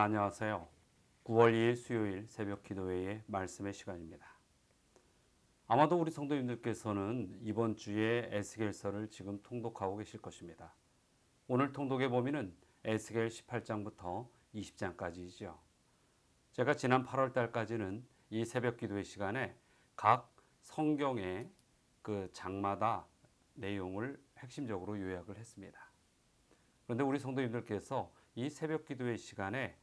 안녕하세요. 9월 2일 수요일 새벽 기도회의 말씀의 시간입니다. 아마도 우리 성도님들께서는 이번 주에 에스겔서를 지금 통독하고 계실 것입니다. 오늘 통독의 범위는 에스겔 18장부터 20장까지이죠. 제가 지난 8월 달까지는 이 새벽 기도회 시간에 각 성경의 그 장마다 내용을 핵심적으로 요약을 했습니다. 그런데 우리 성도님들께서 이 새벽 기도회 시간에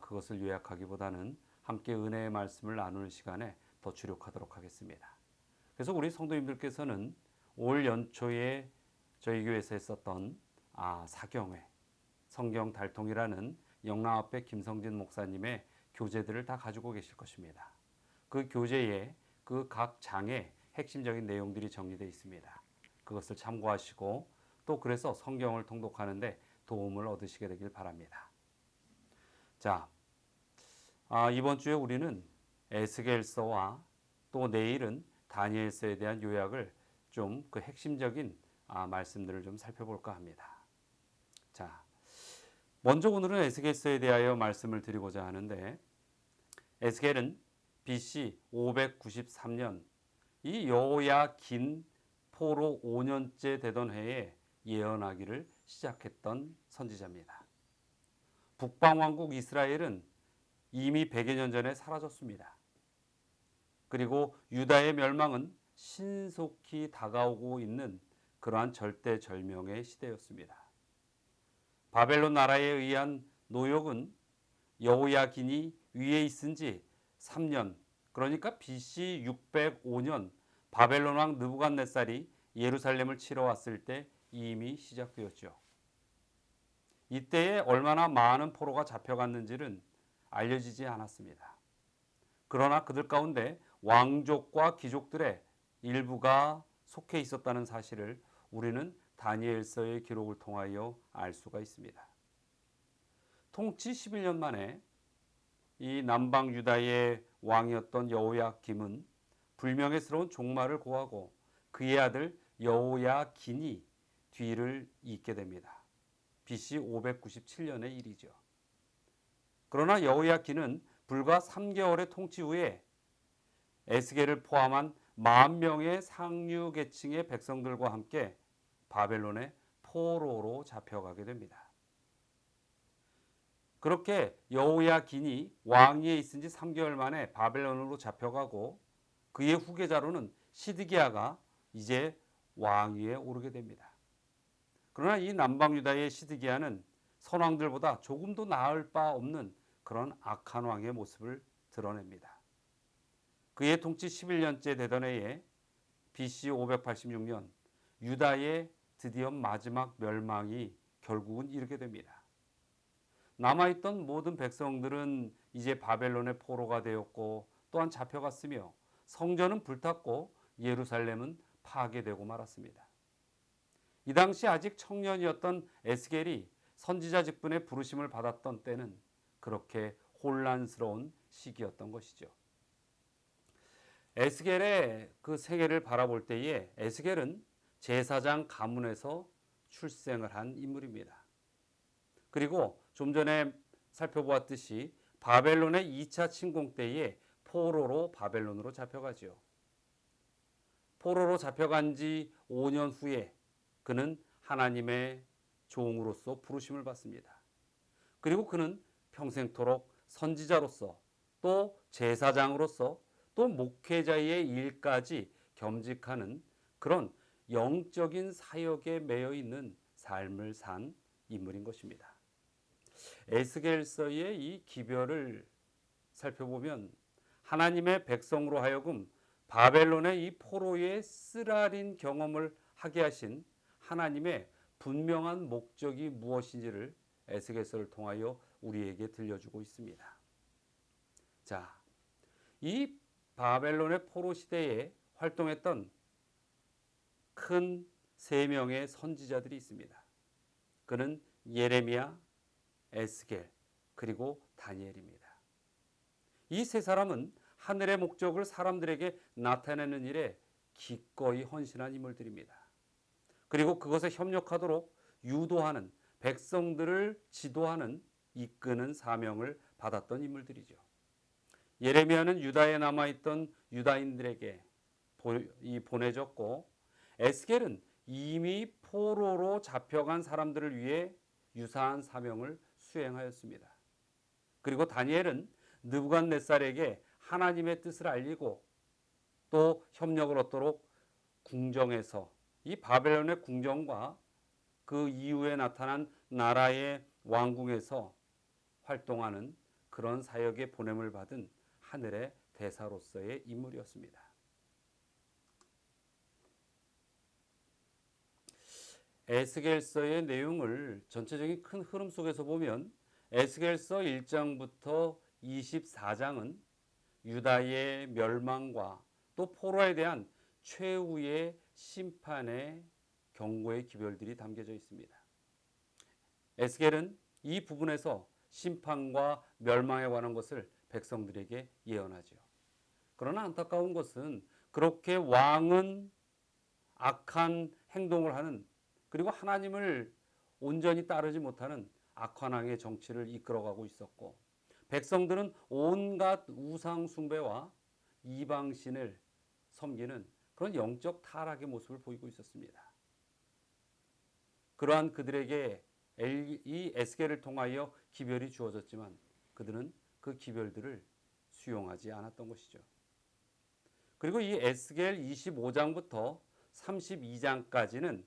그것을 요약하기보다는 함께 은혜의 말씀을 나누는 시간에 더 주력하도록 하겠습니다. 그래서 우리 성도님들께서는 올 연초에 저희 교회에서 했었던 사경회 성경 달통이라는 영랑앞에 김성진 목사님의 교재들을 다 가지고 계실 것입니다. 그 교재에 그 각 장에 핵심적인 내용들이 정리되어 있습니다. 그것을 참고하시고 또 그래서 성경을 통독하는데 도움을 얻으시게 되길 바랍니다. 자, 이번 주에 우리는 에스겔서와 또 내일은 다니엘서에 대한 요약을 좀 그 핵심적인 말씀들을 좀 살펴볼까 합니다. 자, 먼저 오늘은 에스겔서에 대하여 말씀을 드리고자 하는데 에스겔은 BC 593년 이 여호야긴 포로 5년째 되던 해에 예언하기를 시작했던 선지자입니다. 북방왕국 이스라엘은 이미 100여 년 전에 사라졌습니다. 그리고 유다의 멸망은 신속히 다가오고 있는 그러한 절대절명의 시대였습니다. 바벨론 나라에 의한 노역은 여호야긴이 위에 있은 지 3년, 그러니까 BC 605년 바벨론 왕 느부갓네살이 예루살렘을 치러 왔을 때 이미 시작되었죠. 이때에 얼마나 많은 포로가 잡혀갔는지는 알려지지 않았습니다. 그러나 그들 가운데 왕족과 귀족들의 일부가 속해 있었다는 사실을 우리는 다니엘서의 기록을 통하여 알 수가 있습니다. 통치 11년 만에 이 남방 유다의 왕이었던 여호야김은 불명예스러운 종말을 고하고 그의 아들 여호야긴이 뒤를 잇게 됩니다. BC 597년의 일이죠. 그러나 여호야긴은 불과 3개월의 통치 후에 에스겔을 포함한 10,000명의 상류 계층의 백성들과 함께 바벨론의 포로로 잡혀가게 됩니다. 그렇게 여호야긴이 왕위에 있은 지 3개월 만에 바벨론으로 잡혀가고 그의 후계자로는 시드기야가 이제 왕위에 오르게 됩니다. 그러나 이 남방 유다의 시드기야는 선왕들보다 조금도 나을 바 없는 그런 악한 왕의 모습을 드러냅니다. 그의 통치 11년째 되던 해에 BC 586년 유다의 드디어 마지막 멸망이 결국은 이르게 됩니다. 남아있던 모든 백성들은 이제 바벨론의 포로가 되었고 또한 잡혀갔으며 성전은 불탔고 예루살렘은 파괴되고 말았습니다. 이 당시 아직 청년이었던 에스겔이 선지자 직분의 부르심을 받았던 때는 그렇게 혼란스러운 시기였던 것이죠. 에스겔의 그 세계를 바라볼 때에 에스겔은 제사장 가문에서 출생을 한 인물입니다. 그리고 좀 전에 살펴보았듯이 바벨론의 2차 침공 때에 포로로 바벨론으로 잡혀가죠. 포로로 잡혀간 지 5년 후에 그는 하나님의 종으로서 부르심을 받습니다. 그리고 그는 평생토록 선지자로서 또 제사장으로서 또 목회자의 일까지 겸직하는 그런 영적인 사역에 매여 있는 삶을 산 인물인 것입니다. 에스겔서의 이 기별을 살펴보면 하나님의 백성으로 하여금 바벨론의 이 포로의 쓰라린 경험을 하게 하신 하나님의 분명한 목적이 무엇인지를 에스겔서를 통하여 우리에게 들려주고 있습니다. 자, 이 바벨론의 포로 시대에 활동했던 큰 3명의 선지자들이 있습니다. 그는 예레미야, 에스겔, 그리고 다니엘입니다. 이 세 사람은 하늘의 목적을 사람들에게 나타내는 일에 기꺼이 헌신한 인물들입니다. 그리고 그것에 협력하도록 유도하는 백성들을 지도하는 이끄는 사명을 받았던 인물들이죠. 예레미야는 유다에 남아있던 유다인들에게 보내졌고, 에스겔은 이미 포로로 잡혀간 사람들을 위해 유사한 사명을 수행하였습니다. 그리고 다니엘은 느부갓네살에게 하나님의 뜻을 알리고 또 협력을 얻도록 궁정에서 이 바벨론의 궁정과 그 이후에 나타난 나라의 왕궁에서 활동하는 그런 사역에 보냄을 받은 하늘의 대사로서의 인물이었습니다. 에스겔서의 내용을 전체적인 큰 흐름 속에서 보면 에스겔서 1장부터 24장은 유다의 멸망과 또 포로에 대한 최후의 심판의 경고의 기별들이 담겨져 있습니다. 에스겔은 이 부분에서 심판과 멸망에 관한 것을 백성들에게 예언하죠. 그러나 안타까운 것은 그렇게 왕은 악한 행동을 하는, 그리고 하나님을 온전히 따르지 못하는 악한 왕의 정치를 이끌어가고 있었고, 백성들은 온갖 우상 숭배와 이방신을 섬기는 그런 영적 타락의 모습을 보이고 있었습니다. 그러한 그들에게 이 에스겔을 통하여 기별이 주어졌지만 그들은 그 기별들을 수용하지 않았던 것이죠. 그리고 이 에스겔 25장부터 32장까지는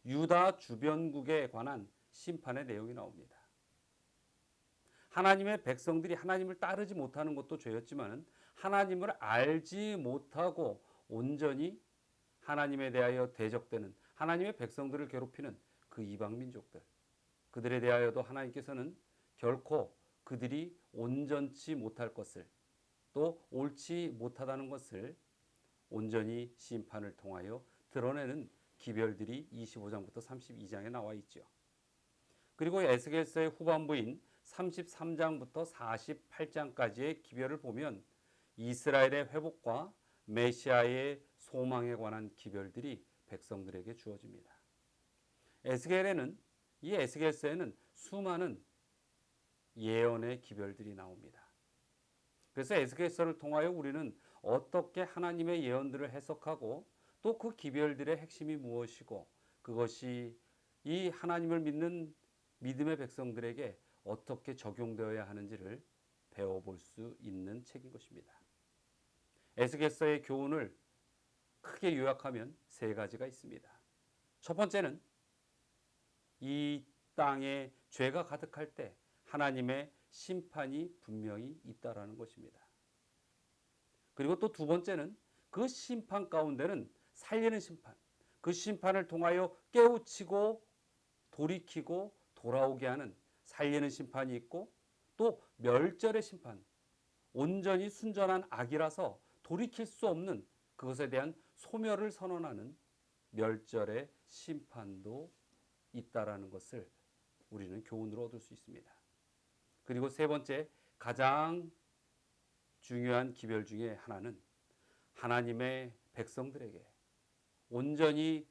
유다 주변국에 관한 심판의 내용이 나옵니다. 하나님의 백성들이 하나님을 따르지 못하는 것도 죄였지만 하나님을 알지 못하고 온전히 하나님에 대하여 대적되는, 하나님의 백성들을 괴롭히는 그 이방 민족들, 그들에 대하여도 하나님께서는 결코 그들이 온전치 못할 것을, 또 옳지 못하다는 것을 온전히 심판을 통하여 드러내는 기별들이 25장부터 32장에 나와 있죠. 그리고 에스겔서의 후반부인 33장부터 48장까지의 기별을 보면 이스라엘의 회복과 메시아의 소망에 관한 기별들이 백성들에게 주어집니다. 이 에스겔서에는 수많은 예언의 기별들이 나옵니다. 그래서 에스겔서를 통하여 우리는 어떻게 하나님의 예언들을 해석하고 또 그 기별들의 핵심이 무엇이고 그것이 이 하나님을 믿는 믿음의 백성들에게 어떻게 적용되어야 하는지를 배워볼 수 있는 책인 것입니다. 에스겔서의 교훈을 크게 요약하면 세 가지가 있습니다. 첫 번째는 이 땅에 죄가 가득할 때 하나님의 심판이 분명히 있다라는 것입니다. 그리고 또 두 번째는 그 심판 가운데는 살리는 심판, 그 심판을 통하여 깨우치고 돌이키고 돌아오게 하는 살리는 심판이 있고, 또 멸절의 심판, 온전히 순전한 악이라서 돌이킬 수 없는 그것에 대한 소멸을 선언하는 멸절의 심판도 있다라는 것을 우리는 교훈으로 얻을 수 있습니다. 그리고 세 번째, 가장 중요한 기별 중에 하나는 하나님의 백성들에게 온전히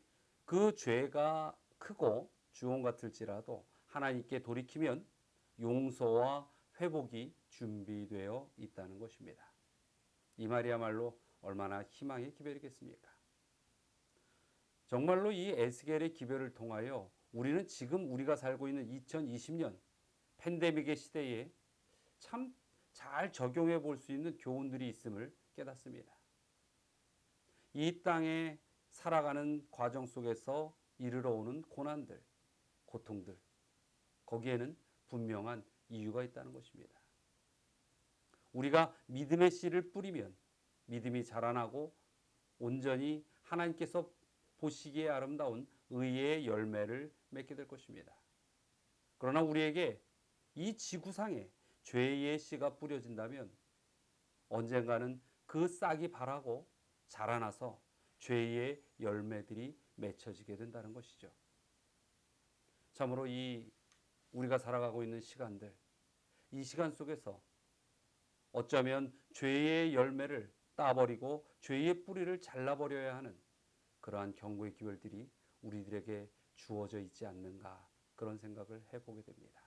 그 죄가 크고 주홍 같을지라도 하나님께 돌이키면 용서와 회복이 준비되어 있다는 것입니다. 이 말이야말로 얼마나 희망의 기별이겠습니까? 정말로 이 에스겔의 기별을 통하여 우리는 지금 우리가 살고 있는 2020년 팬데믹의 시대에 참 잘 적용해 볼 수 있는 교훈들이 있음을 깨닫습니다. 이 땅에 살아가는 과정 속에서 이르러 오는 고난들, 고통들, 거기에는 분명한 이유가 있다는 것입니다. 우리가 믿음의 씨를 뿌리면 믿음이 자라나고 온전히 하나님께서 보시기에 아름다운 의의 열매를 맺게 될 것입니다. 그러나 우리에게 이 지구상에 죄의 씨가 뿌려진다면 언젠가는 그 싹이 바라고 자라나서 죄의 열매들이 맺혀지게 된다는 것이죠. 참으로 우리가 살아가고 있는 시간들, 이 시간 속에서 어쩌면 죄의 열매를 따버리고 죄의 뿌리를 잘라버려야 하는 그러한 경고의 기별들이 우리들에게 주어져 있지 않는가, 그런 생각을 해보게 됩니다.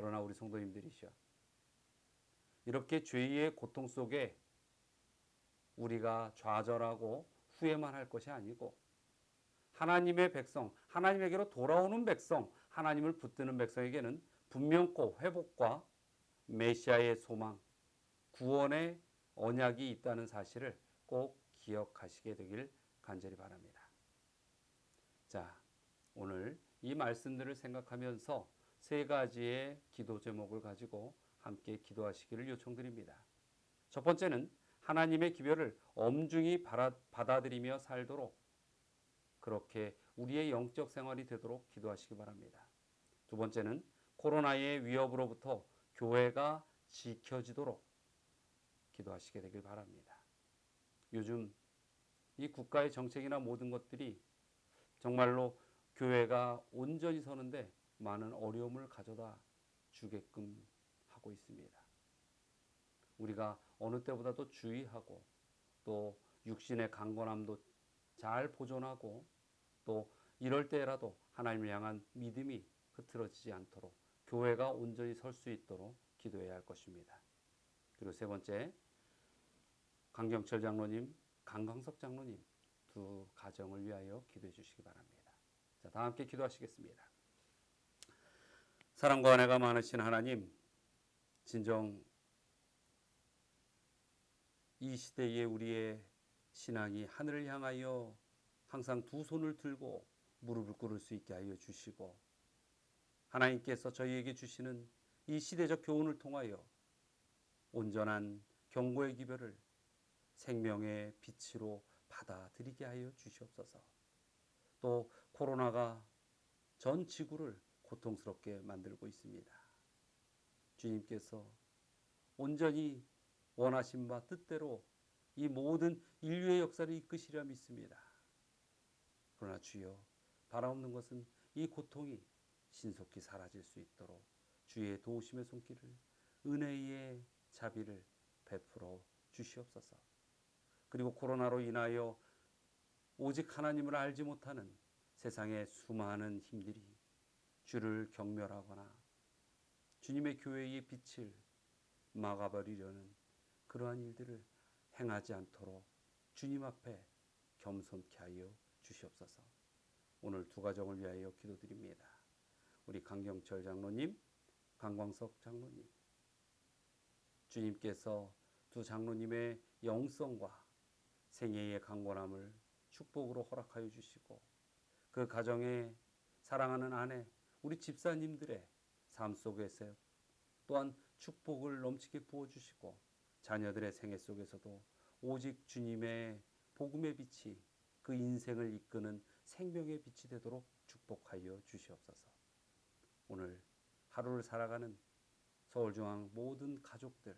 그러나 우리 성도님들이시여, 이렇게 죄의 고통 속에 우리가 좌절하고 후회만 할 것이 아니고 하나님의 백성, 하나님에게로 돌아오는 백성, 하나님을 붙드는 백성에게는 분명코 회복과 메시아의 소망, 구원의 언약이 있다는 사실을 꼭 기억하시게 되길 간절히 바랍니다. 자, 오늘 이 말씀들을 생각하면서 세 가지의 기도 제목을 가지고 함께 기도하시기를 요청드립니다. 첫 번째는 하나님의 기별을 엄중히 받아들이며 살도록, 그렇게 우리의 영적 생활이 되도록 기도하시기 바랍니다. 두 번째는 코로나의 위협으로부터 교회가 지켜지도록 기도하시게 되길 바랍니다. 요즘 이 국가의 정책이나 모든 것들이 정말로 교회가 온전히 서는데 많은 어려움을 가져다 주게끔 하고 있습니다. 우리가 어느 때보다도 주의하고 또 육신의 강건함도 잘 보존하고 또 이럴 때라도 하나님을 향한 믿음이 흐트러지지 않도록 교회가 온전히 설 수 있도록 기도해야 할 것입니다. 그리고 세 번째, 강경철 장로님, 강광석 장로님 두 가정을 위하여 기도해 주시기 바랍니다. 자, 다 함께 기도하시겠습니다. 사랑과 은혜가 많으신 하나님, 진정 이 시대에 우리의 신앙이 하늘을 향하여 항상 두 손을 들고 무릎을 꿇을 수 있게 하여 주시고, 하나님께서 저희에게 주시는 이 시대적 교훈을 통하여 온전한 경고의 기별을 생명의 빛으로 받아들이게 하여 주시옵소서. 또 코로나가 전 지구를 고통스럽게 만들고 있습니다. 주님께서 온전히 원하신 바 뜻대로 이 모든 인류의 역사를 이끄시려 믿습니다. 그러나 주여, 바라옵는 것은 이 고통이 신속히 사라질 수 있도록 주의 도우심의 손길을, 은혜의 자비를 베풀어 주시옵소서. 그리고 코로나로 인하여 오직 하나님을 알지 못하는 세상의 수많은 힘들이 주를 경멸하거나 주님의 교회의 빛을 막아버리려는 그러한 일들을 행하지 않도록 주님 앞에 겸손케 하여 주시옵소서. 오늘 두 가정을 위하여 기도드립니다. 우리 강경철 장로님, 강광석 장로님, 주님께서 두 장로님의 영성과 생애의 강건함을 축복으로 허락하여 주시고, 그 가정에 사랑하는 아내, 우리 집사님들의 삶 속에서 또한 축복을 넘치게 부어주시고, 자녀들의 생애 속에서도 오직 주님의 복음의 빛이 그 인생을 이끄는 생명의 빛이 되도록 축복하여 주시옵소서. 오늘 하루를 살아가는 서울중앙 모든 가족들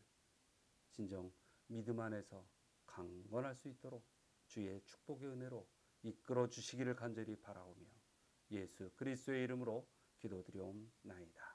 진정 믿음 안에서 강건할 수 있도록 주의 축복의 은혜로 이끌어 주시기를 간절히 바라오며 예수 그리스도의 이름으로 기도드리옵나이다.